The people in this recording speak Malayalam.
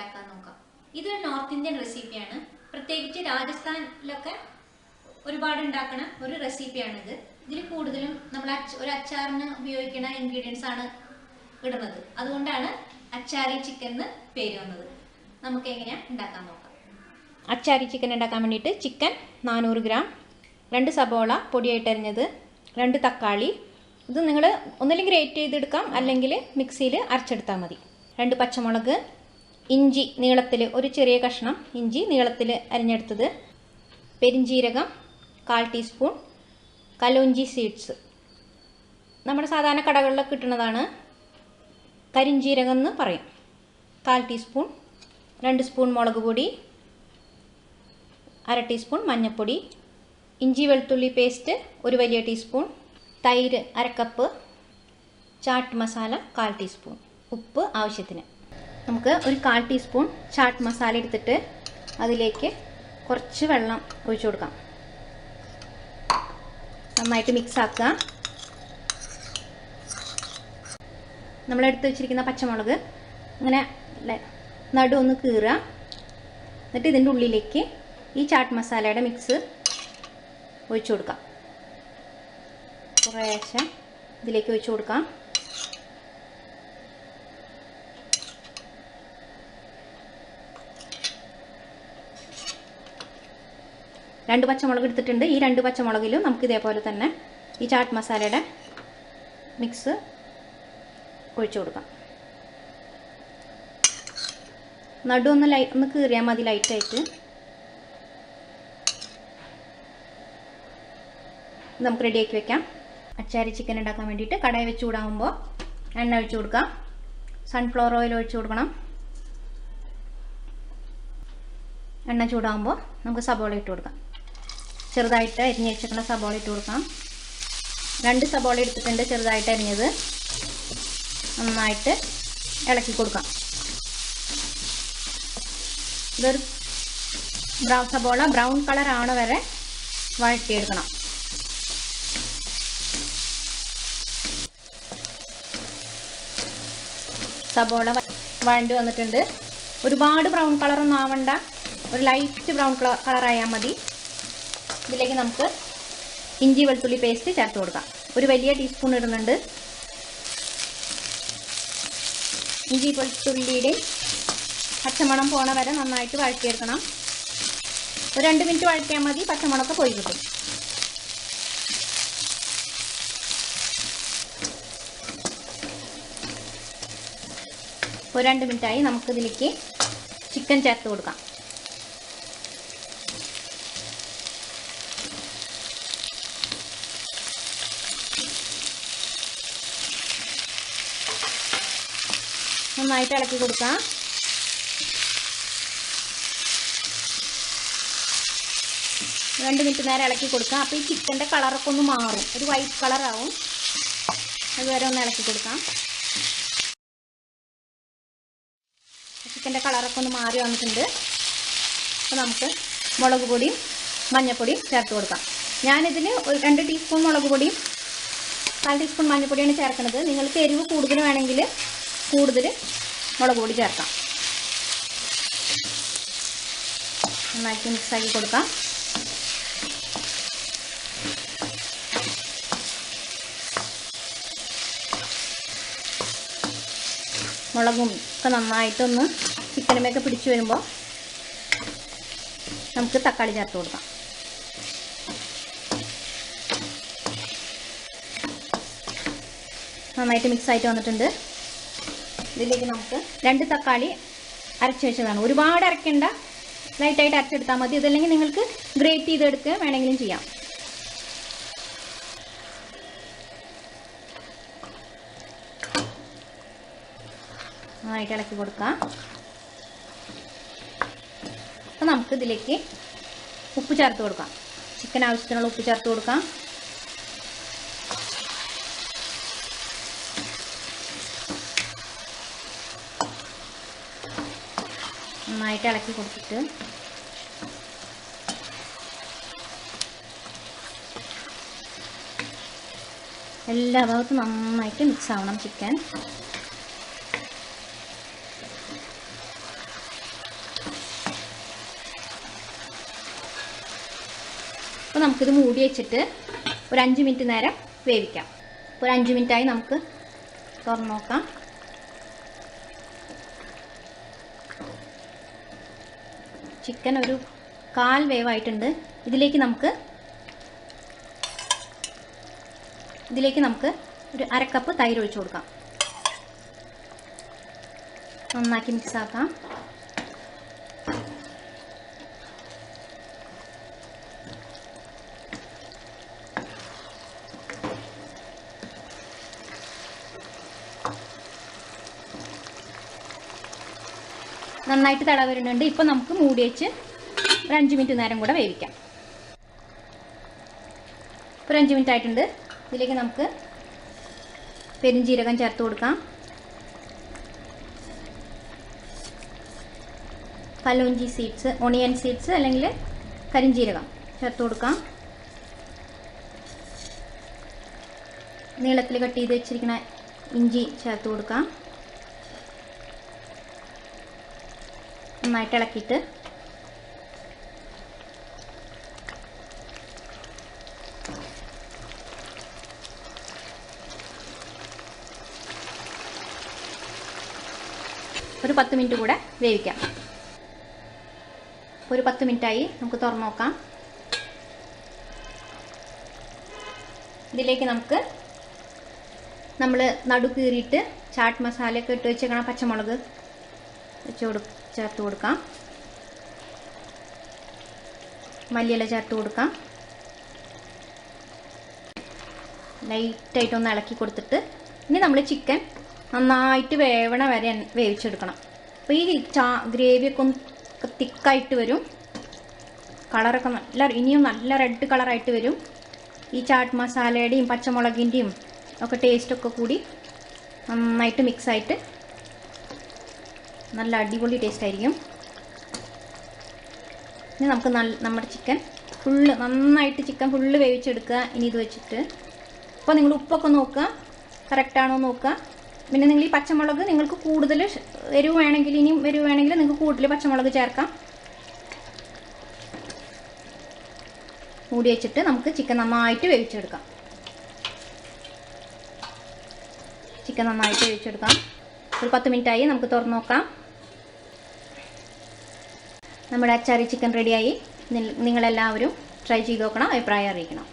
ഉണ്ടാക്കാൻ നോക്കാം. ഇതൊരു നോർത്ത് ഇന്ത്യൻ റെസിപ്പിയാണ്. പ്രത്യേകിച്ച് രാജസ്ഥാനിലൊക്കെ ഒരുപാട് ഉണ്ടാക്കുന്ന ഒരു റെസിപ്പിയാണിത്. ഇതിൽ കൂടുതലും നമ്മൾ ഒരു അച്ചാറിന് ഉപയോഗിക്കുന്ന ഇൻഗ്രീഡിയൻസ് ആണ് ഇടുന്നത്. അതുകൊണ്ടാണ് അച്ചാരി ചിക്കൻ എന്ന് പേര് വന്നത്. നമുക്ക് എങ്ങനെയാണ് ഉണ്ടാക്കാൻ നോക്കാം. അച്ചാരി ചിക്കൻ ഉണ്ടാക്കാൻ വേണ്ടിയിട്ട് ചിക്കൻ 400 ഗ്രാം, 2 സബോള പൊടിയായിട്ട് അരിഞ്ഞത്, 2 തക്കാളി, ഇത് നിങ്ങൾ ഒന്നില്ലെങ്കിൽ ഗ്രേറ്റ് ചെയ്തെടുക്കാം അല്ലെങ്കിൽ മിക്സിയിൽ അരച്ചെടുത്താൽ മതി, 2 പച്ചമുളക്, ഇഞ്ചി നീളത്തിൽ ഒരു ചെറിയ കഷ്ണം ഇഞ്ചി നീളത്തിൽ അരിഞ്ഞെടുത്തത്, പെരിഞ്ജീരകം 1/4 ടീസ്പൂൺ, കലോഞ്ചി സീഡ്സ് നമ്മുടെ സാധാരണ കടകളിലൊക്കെ കിട്ടുന്നതാണ്, കരിഞ്ജീരകം എന്ന് പറയും, 1/4 ടീസ്പൂൺ, 2 സ്പൂൺ മുളക് പൊടി, 1/2 ടീസ്പൂൺ മഞ്ഞൾപ്പൊടി, ഇഞ്ചി വെളുത്തുള്ളി പേസ്റ്റ് 1 വലിയ ടീസ്പൂൺ, തൈര് 1/2 കപ്പ്, ചാട്ട് മസാല 1/4 ടീസ്പൂൺ, ഉപ്പ് ആവശ്യത്തിന്. നമുക്ക് ഒരു 1/4 ടീസ്പൂൺ ചാട്ട് മസാല എടുത്തിട്ട് അതിലേക്ക് കുറച്ച് വെള്ളം ഒഴിച്ചു കൊടുക്കാം. നന്നായിട്ട് മിക്സ് ആക്കുക. നമ്മളെടുത്ത് വെച്ചിരിക്കുന്ന പച്ചമുളക് ഇങ്ങനെ നടുവൊന്ന് കീറുക. എന്നിട്ട് ഇതിൻ്റെ ഉള്ളിലേക്ക് ഈ ചാട്ട് മസാലയുടെ മിക്സ് ഒഴിച്ചു കൊടുക്കാം. കുറേശ്ശെ ഇതിലേക്ക് ഒഴിച്ചു കൊടുക്കാം. രണ്ട് പച്ചമുളക് എടുത്തിട്ടുണ്ട്. ഈ 2 പച്ചമുളകിലും നമുക്ക് ഇതേപോലെ തന്നെ ഈ ചാട്ട് മസാലയുടെ മിക്സ് ഒഴിച്ചു കൊടുക്കാം. നടു ഒന്ന് കീറിയാൽ മതി ലൈറ്റായിട്ട്. നമുക്ക് റെഡിയാക്കി വെക്കാം. അച്ചാരി ചിക്കൻ ഉണ്ടാക്കാൻ വേണ്ടിയിട്ട് കടായി വെച്ച് ചൂടാകുമ്പോൾ എണ്ണ ഒഴിച്ചു കൊടുക്കാം. സൺഫ്ലവർ ഓയിൽ ഒഴിച്ചു കൊടുക്കണം. എണ്ണ ചൂടാകുമ്പോൾ നമുക്ക് സബോള ഇട്ട് കൊടുക്കാം. ചെറുതായിട്ട് അരിഞ്ഞ് വെച്ചിട്ടുള്ള സബോള ഇട്ട് കൊടുക്കാം. 2 സബോള എടുത്തിട്ടുണ്ട് ചെറുതായിട്ട് അരിഞ്ഞത്. നന്നായിട്ട് ഇളക്കി കൊടുക്കാം. ഇതൊരു സബോള ബ്രൗൺ കളർ ആവണ വരെ വഴറ്റിയെടുക്കണം. സബോള വഴണ്ടി വന്നിട്ടുണ്ട്. ഒരുപാട് ബ്രൗൺ കളറൊന്നും ആവണ്ട, ഒരു ലൈറ്റ് ബ്രൗൺ കളറായാൽ മതി. ഇതിലേക്ക് നമുക്ക് ഇഞ്ചി വെളുത്തുള്ളി പേസ്റ്റ് ചേർത്ത് കൊടുക്കാം. ഒരു വലിയ ടീസ്പൂൺ ഇടുന്നുണ്ട്. ഇഞ്ചി വെളുത്തുള്ളിയുടെ പച്ചമണം പോണ വരെ നന്നായിട്ട് വഴറ്റിയെടുക്കണം. ഒരു 2 മിനിറ്റ് വഴറ്റിയാൽ മതി, പച്ചമണമൊക്കെ പോയി കിട്ടും. ഒരു 2 മിനിറ്റായി. നമുക്കിതിലേക്ക് ചിക്കൻ ചേർത്ത് കൊടുക്കാം. നന്നായിട്ട് ഇളക്കി കൊടുക്കാം. രണ്ട് മിനിറ്റ് നേരം ഇളക്കി കൊടുക്കാം. അപ്പോൾ ഈ ചിക്കൻ്റെ കളറൊക്കെ ഒന്ന് മാറും, ഒരു വൈറ്റ് കളറാവും. അതുവരെ ഒന്ന് ഇളക്കി കൊടുക്കാം. ചിക്കൻ്റെ കളറൊക്കെ ഒന്ന് മാറി വന്നിട്ടുണ്ട്. അപ്പോൾ നമുക്ക് മുളക് പൊടിയും മഞ്ഞൾപ്പൊടിയും ചേർത്ത് കൊടുക്കാം. ഞാനിതിൽ 2 ടീസ്പൂൺ മുളക് പൊടിയും 1/4 ടീസ്പൂൺ മഞ്ഞൾപ്പൊടിയാണ് ചേർക്കുന്നത്. നിങ്ങൾക്ക് എരിവ് കൂടുതൽ വേണമെങ്കിൽ കൂടുതൽ മുളക് പൊടി ചേർക്കാം. നന്നായിട്ട് മിക്സാക്കി കൊടുക്കാം. മുളകും ഒക്കെ നന്നായിട്ടൊന്ന് ചിക്കനുമൊക്കെ പിടിച്ചു വരുമ്പോൾ നമുക്ക് തക്കാളി ചേർത്ത് കൊടുക്കാം. നന്നായിട്ട് മിക്സായിട്ട് വന്നിട്ടുണ്ട്. ഇതിലേക്ക് നമുക്ക് 2 തക്കാളി അരച്ച് വെച്ചതാണ്. ഒരുപാട് അരയ്ക്കേണ്ട, ലൈറ്റായിട്ട് അരച്ചെടുത്താൽ മതി. ഇതല്ലെങ്കിൽ നിങ്ങൾക്ക് ഗ്രേറ്റ് ചെയ്തെടുക്കുക വേണമെങ്കിലും ചെയ്യാം. നന്നായിട്ട് ഇളക്കി കൊടുക്കാം. അപ്പോൾ നമുക്ക് ഇതിലേക്ക് ഉപ്പ് ചേർത്ത് കൊടുക്കാം. ചിക്കൻ ആവശ്യത്തിനുള്ള ഉപ്പ് ചേർത്ത് കൊടുക്കാം. നന്നായിട്ട് ഇളക്കി കൊടുത്തിട്ട് എല്ലാ ഭാഗത്തും നന്നായിട്ട് മിക്സ് ആവണം ചിക്കൻ. അപ്പോൾ നമുക്കിത് മൂടി വെച്ചിട്ട് ഒരു 5 മിനിറ്റ് നേരം വേവിക്കാം. ഒരു 5 മിനിറ്റായി, നമുക്ക് തുറന്ന് നോക്കാം. ചിക്കൻ ഒരു 1/4 വേവായിട്ടുണ്ട്. ഇതിലേക്ക് നമുക്ക് ഒരു 1/2 കപ്പ് തൈര് ഒഴിച്ചു കൊടുക്കാം. നന്നാക്കി മിക്സ് ആക്കാം. നന്നായിട്ട് തിള വരുന്നുണ്ട്. ഇപ്പോൾ നമുക്ക് മൂടി വെച്ച് ഒരു 5 മിനിറ്റ് നേരം കൂടെ വേവിക്കാം. ഒരു 5 മിനിറ്റ് ആയിട്ടുണ്ട്. ഇതിലേക്ക് നമുക്ക് പെരുംജീരകം ചേർത്ത് കൊടുക്കാം. കലോഞ്ചി സീഡ്സ്, ഓണിയൻ സീഡ്സ് അല്ലെങ്കിൽ കരിഞ്ജീരകം ചേർത്ത് കൊടുക്കാം. നീളത്തിൽ കട്ട് ചെയ്ത് വെച്ചിരിക്കുന്ന ഇഞ്ചി ചേർത്ത് കൊടുക്കാം. നന്നായിട്ട് ഇളക്കിയിട്ട് ഒരു 10 മിനിറ്റ് കൂടെ വേവിക്കാം. ഒരു 10 മിനിറ്റായി, നമുക്ക് തുറന്ന് നോക്കാം. ഇതിലേക്ക് നമുക്ക് നമ്മൾ നടു കീറിയിട്ട് ചാട്ട് മസാലയൊക്കെ ഇട്ട് വെച്ചേക്കണ പച്ചമുളക് ചേർത്ത് കൊടുക്കാം. മല്ലിയില ചേർത്ത് കൊടുക്കാം. ലൈറ്റായിട്ടൊന്ന് ഇളക്കി കൊടുത്തിട്ട് ഇനി നമ്മൾ ചിക്കൻ നന്നായിട്ട് വേവണ വരെ വേവിച്ചെടുക്കണം. അപ്പോൾ ഈ ഗ്രേവിയൊക്കെ ഒന്ന് തിക്കായിട്ട് വരും. കളറൊക്കെ ഇനിയും നല്ല റെഡ് കളറായിട്ട് വരും. ഈ ചാട്ട് മസാലയുടെയും പച്ചമുളകിൻ്റെയും ഒക്കെ ടേസ്റ്റൊക്കെ കൂടി നന്നായിട്ട് മിക്സായിട്ട് നല്ല അടിപൊളി ടേസ്റ്റ് ആയിരിക്കും. ഇനി നമുക്ക് നമ്മുടെ ചിക്കൻ നന്നായിട്ട് ചിക്കൻ ഫുള്ള് വേവിച്ചെടുക്കുക. ഇനി ഇത് വെച്ചിട്ട് അപ്പോൾ നിങ്ങൾ ഉപ്പൊക്കെ നോക്കുക, കറക്റ്റാണോ നോക്കുക. പിന്നെ നിങ്ങൾ ഈ പച്ചമുളക് നിങ്ങൾക്ക് കൂടുതൽ എരിവ് വേണമെങ്കിൽ, ഇനിയും എരിവ് വേണമെങ്കിൽ നിങ്ങൾക്ക് കൂടുതൽ പച്ചമുളക് ചേർക്കാം. മൂടി വെച്ചിട്ട് നമുക്ക് ചിക്കൻ നന്നായിട്ട് വേവിച്ചെടുക്കാം. ഒരു 10 മിനിറ്റായി, നമുക്ക് തുറന്ന് നോക്കാം. നമ്മുടെ അച്ചാറി ചിക്കൻ റെഡിയായി. നിങ്ങളെല്ലാവരും ട്രൈ ചെയ്ത് നോക്കണം, അഭിപ്രായം അറിയിക്കണം.